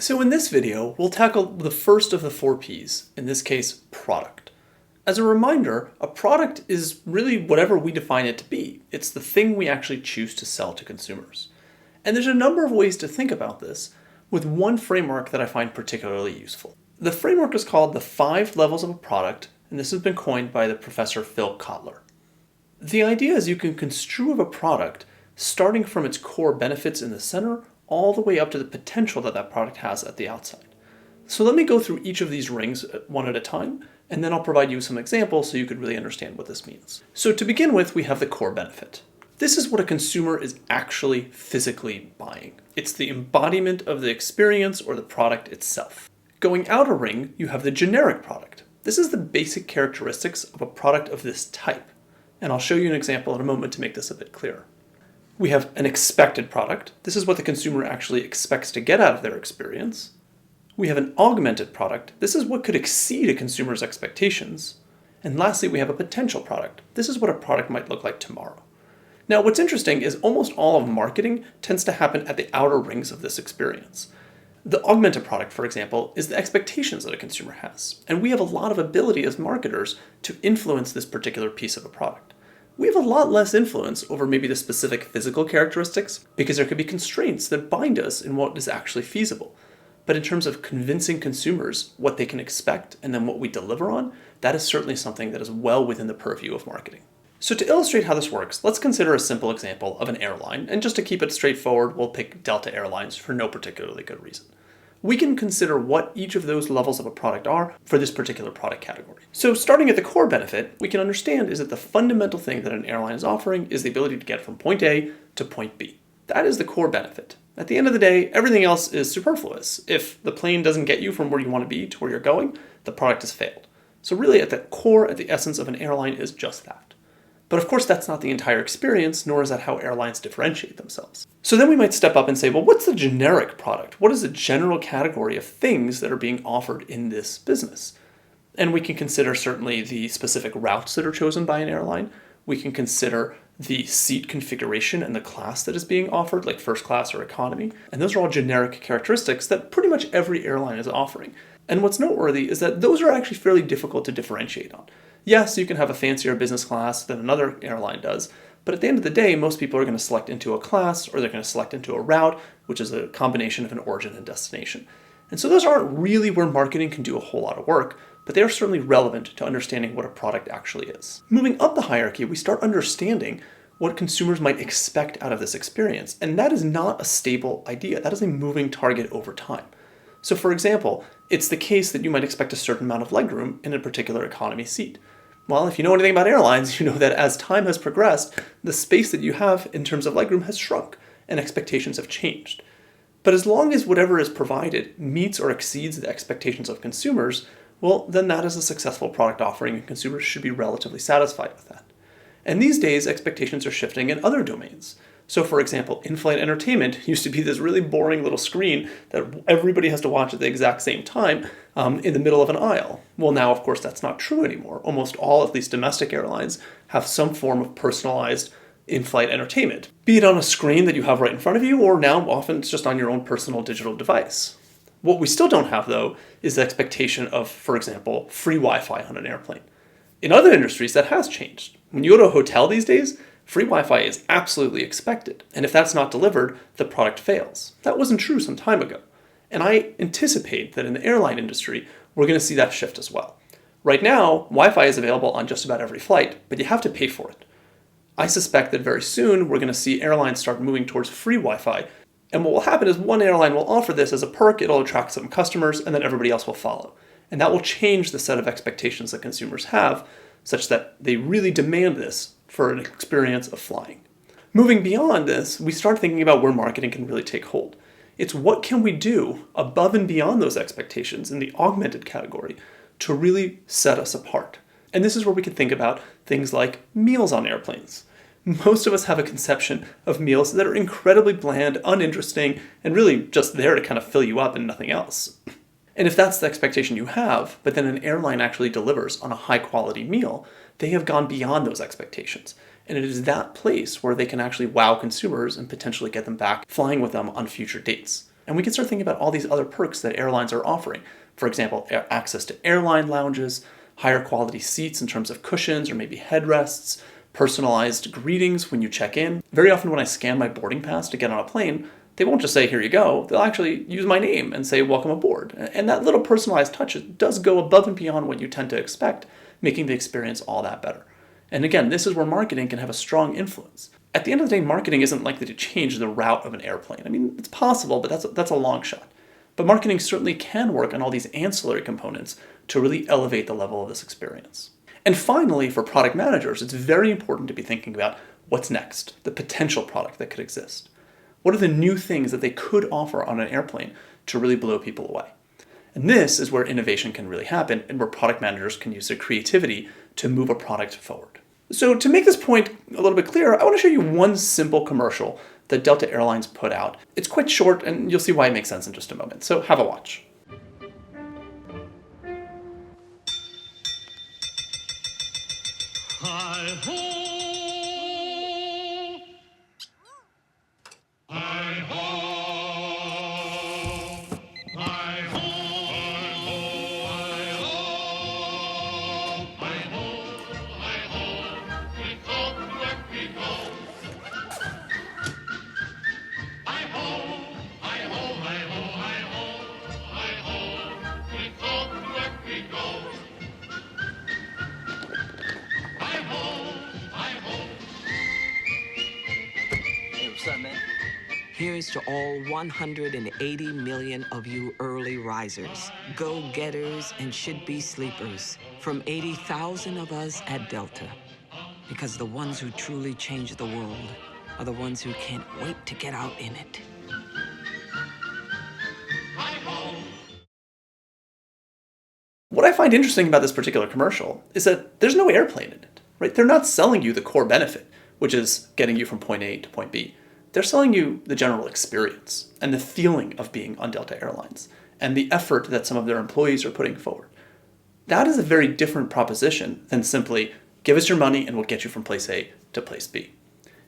So in this video, we'll tackle the first of the 4 Ps, in this case, product. As a reminder, a product is really whatever we define it to be. It's the thing we actually choose to sell to consumers. And there's a number of ways to think about this, with one framework that I find particularly useful. The framework is called the 5 levels of a product, and this has been coined by the professor Phil Kotler. The idea is you can construe a product starting from its core benefits in the center all the way up to the potential that that product has at the outside. So let me go through each of these rings one at a time, and then I'll provide you some examples so you could really understand what this means. So to begin with, we have the core benefit. This is what a consumer is actually physically buying. It's the embodiment of the experience or the product itself. Going out a ring, you have the generic product. This is the basic characteristics of a product of this type. And I'll show you an example in a moment to make this a bit clearer. We have an expected product. This is what the consumer actually expects to get out of their experience. We have an augmented product. This is what could exceed a consumer's expectations. And lastly, we have a potential product. This is what a product might look like tomorrow. Now, what's interesting is almost all of marketing tends to happen at the outer rings of this experience. The augmented product, for example, is the expectations that a consumer has. And we have a lot of ability as marketers to influence this particular piece of a product. We have a lot less influence over maybe the specific physical characteristics because there could be constraints that bind us in what is actually feasible. But in terms of convincing consumers what they can expect and then what we deliver on, that is certainly something that is well within the purview of marketing. So to illustrate how this works, let's consider a simple example of an airline. And just to keep it straightforward, we'll pick Delta Airlines for no particularly good reason. We can consider what each of those levels of a product are for this particular product category. So starting at the core benefit, we can understand is that the fundamental thing that an airline is offering is the ability to get from point A to point B. That is the core benefit. At the end of the day, everything else is superfluous. If the plane doesn't get you from where you want to be to where you're going, the product has failed. So really at the core, at the essence of an airline is just that. But of course, that's not the entire experience, nor is that how airlines differentiate themselves. So then we might step up and say, well, what's the generic product? What is the general category of things that are being offered in this business? And we can consider certainly the specific routes that are chosen by an airline. We can consider the seat configuration and the class that is being offered, like first class or economy. And those are all generic characteristics that pretty much every airline is offering. And what's noteworthy is that those are actually fairly difficult to differentiate on. Yes, you can have a fancier business class than another airline does, but at the end of the day, most people are going to select into a class or they're going to select into a route, which is a combination of an origin and destination. And so those aren't really where marketing can do a whole lot of work, but they are certainly relevant to understanding what a product actually is. Moving up the hierarchy, we start understanding what consumers might expect out of this experience, and that is not a stable idea. That is a moving target over time. So for example, it's the case that you might expect a certain amount of legroom in a particular economy seat. Well, if you know anything about airlines, you know that as time has progressed, the space that you have in terms of legroom has shrunk and expectations have changed. But as long as whatever is provided meets or exceeds the expectations of consumers, well, then that is a successful product offering and consumers should be relatively satisfied with that. And these days, expectations are shifting in other domains. So for example, in-flight entertainment used to be this really boring little screen that everybody has to watch at the exact same time in the middle of an aisle. Well, now, of course, that's not true anymore. Almost all, at least domestic airlines, have some form of personalized in-flight entertainment, be it on a screen that you have right in front of you, or now often it's just on your own personal digital device. What we still don't have, though, is the expectation of, for example, free Wi-Fi on an airplane. In other industries, that has changed. When you go to a hotel these days, free Wi-Fi is absolutely expected, and if that's not delivered, the product fails. That wasn't true some time ago, and I anticipate that in the airline industry, we're going to see that shift as well. Right now, Wi-Fi is available on just about every flight, but you have to pay for it. I suspect that very soon, we're going to see airlines start moving towards free Wi-Fi, and what will happen is one airline will offer this as a perk, it'll attract some customers, and then everybody else will follow. And that will change the set of expectations that consumers have, such that they really demand this for an experience of flying. Moving beyond this, we start thinking about where marketing can really take hold. It's what can we do above and beyond those expectations in the augmented category to really set us apart. And this is where we can think about things like meals on airplanes. Most of us have a conception of meals that are incredibly bland, uninteresting, and really just there to kind of fill you up and nothing else. And if that's the expectation you have, but then an airline actually delivers on a high quality meal, they have gone beyond those expectations. And it is that place where they can actually wow consumers and potentially get them back flying with them on future dates. And we can start thinking about all these other perks that airlines are offering. For example, access to airline lounges, higher quality seats in terms of cushions or maybe headrests, personalized greetings when you check in. Very often when I scan my boarding pass to get on a plane, they won't just say, here you go. They'll actually use my name and say, welcome aboard. And that little personalized touch does go above and beyond what you tend to expect, making the experience all that better. And again, this is where marketing can have a strong influence. At the end of the day, marketing isn't likely to change the route of an airplane. I mean, it's possible, but that's a long shot. But marketing certainly can work on all these ancillary components to really elevate the level of this experience. And finally, for product managers, it's very important to be thinking about what's next, the potential product that could exist. What are the new things that they could offer on an airplane to really blow people away? And this is where innovation can really happen and where product managers can use their creativity to move a product forward. So to make this point a little bit clearer, I want to show you one simple commercial that Delta Airlines put out. It's quite short and you'll see why it makes sense in just a moment. So have a watch. Hi-ho! Hi-ho! Hi-ho! Hi-ho! Hi-ho! Hi-ho! We go to work we go. Hi-ho! Hi-ho! Hi-ho! Hi-ho! Hi-ho! We go to work we go. Hey, what's up, man? Here's to all 180 million of you early risers, go-getters, and should-be sleepers. From 80,000 of us at Delta. Because the ones who truly change the world are the ones who can't wait to get out in it. What I find interesting about this particular commercial is that there's no airplane in it, right? They're not selling you the core benefit, which is getting you from point A to point B. They're selling you the general experience and the feeling of being on Delta Airlines and the effort that some of their employees are putting forward. That is a very different proposition than simply give us your money and we'll get you from place A to place B.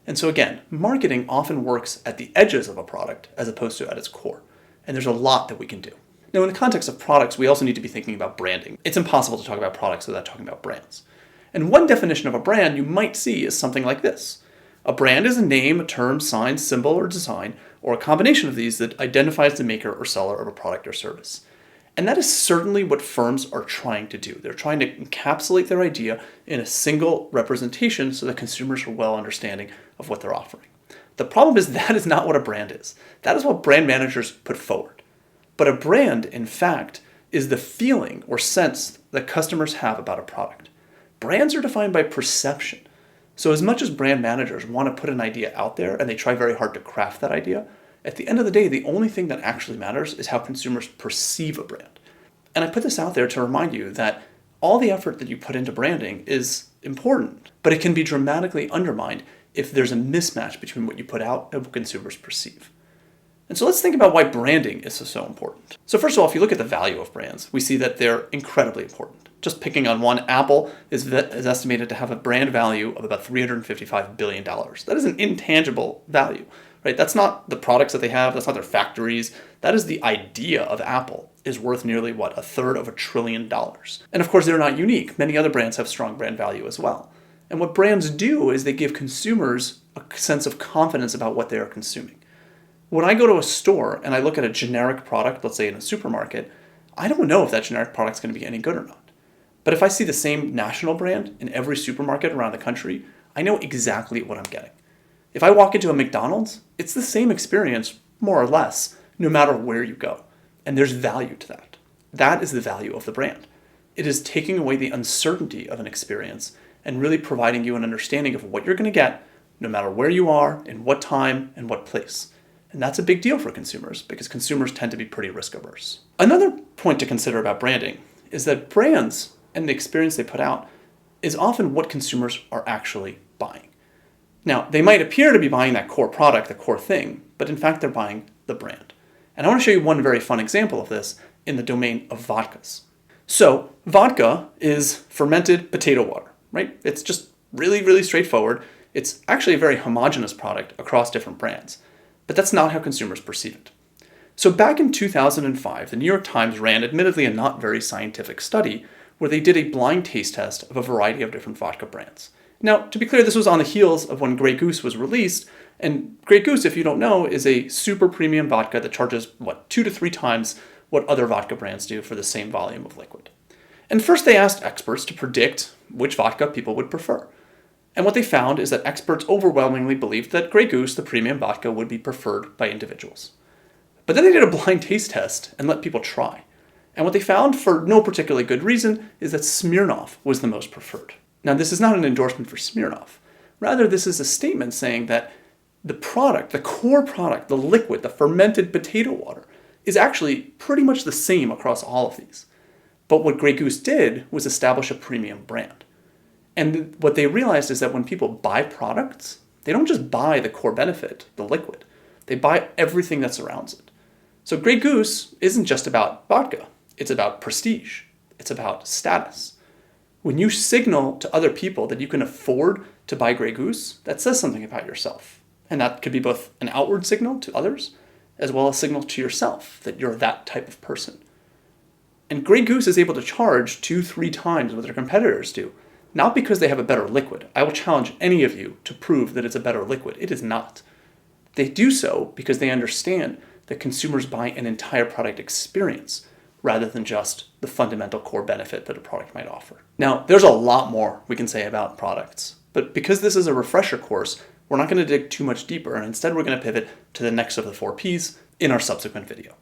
And so again, marketing often works at the edges of a product as opposed to at its core. And there's a lot that we can do. Now, in the context of products, we also need to be thinking about branding. It's impossible to talk about products without talking about brands. And one definition of a brand you might see is something like this. A brand is a name, a term, sign, symbol, or design, or a combination of these that identifies the maker or seller of a product or service. And that is certainly what firms are trying to do. They're trying to encapsulate their idea in a single representation so that consumers are well understanding of what they're offering. The problem is that is not what a brand is. That is what brand managers put forward. But a brand, in fact, is the feeling or sense that customers have about a product. Brands are defined by perception. So as much as brand managers want to put an idea out there and they try very hard to craft that idea, at the end of the day, the only thing that actually matters is how consumers perceive a brand. And I put this out there to remind you that all the effort that you put into branding is important, but it can be dramatically undermined if there's a mismatch between what you put out and what consumers perceive. And so let's think about why branding is so important. So first of all, if you look at the value of brands, we see that they're incredibly important. Just picking on one, Apple is estimated to have a brand value of about $355 billion. That is an intangible value, right? That's not the products that they have. That's not their factories. That is the idea of Apple is worth nearly, $1/3 trillion. And of course, they're not unique. Many other brands have strong brand value as well. And what brands do is they give consumers a sense of confidence about what they are consuming. When I go to a store and I look at a generic product, let's say in a supermarket, I don't know if that generic product's going to be any good or not. But if I see the same national brand in every supermarket around the country, I know exactly what I'm getting. If I walk into a McDonald's, it's the same experience, more or less, no matter where you go. And there's value to that. That is the value of the brand. It is taking away the uncertainty of an experience and really providing you an understanding of what you're going to get, no matter where you are, in what time, and what place. And that's a big deal for consumers because consumers tend to be pretty risk averse. Another point to consider about branding is that brands and the experience they put out is often what consumers are actually buying. Now, they might appear to be buying that core product, the core thing, but in fact, they're buying the brand. And I want to show you one very fun example of this in the domain of vodkas. So, vodka is fermented potato water, right? It's just really, really straightforward. It's actually a very homogeneous product across different brands. But that's not how consumers perceive it. So back in 2005, the New York Times ran admittedly a not very scientific study where they did a blind taste test of a variety of different vodka brands. Now, to be clear, this was on the heels of when Grey Goose was released, and Grey Goose, if you don't know, is a super premium vodka that charges, 2 to 3 times what other vodka brands do for the same volume of liquid. And first they asked experts to predict which vodka people would prefer. And what they found is that experts overwhelmingly believed that Grey Goose, the premium vodka, would be preferred by individuals. But then they did a blind taste test and let people try. And what they found, for no particularly good reason, is that Smirnoff was the most preferred. Now, this is not an endorsement for Smirnoff. Rather, this is a statement saying that the product, the core product, the liquid, the fermented potato water, is actually pretty much the same across all of these. But what Grey Goose did was establish a premium brand. And what they realized is that when people buy products, they don't just buy the core benefit, the liquid. They buy everything that surrounds it. So Grey Goose isn't just about vodka. It's about prestige. It's about status. When you signal to other people that you can afford to buy Grey Goose, that says something about yourself. And that could be both an outward signal to others, as well as a signal to yourself that you're that type of person. And Grey Goose is able to charge 2-3 times what their competitors do, not because they have a better liquid. I will challenge any of you to prove that it's a better liquid. It is not. They do so because they understand that consumers buy an entire product experience rather than just the fundamental core benefit that a product might offer. Now, there's a lot more we can say about products, but because this is a refresher course, we're not going to dig too much deeper, and instead we're going to pivot to the next of the 4 Ps in our subsequent video.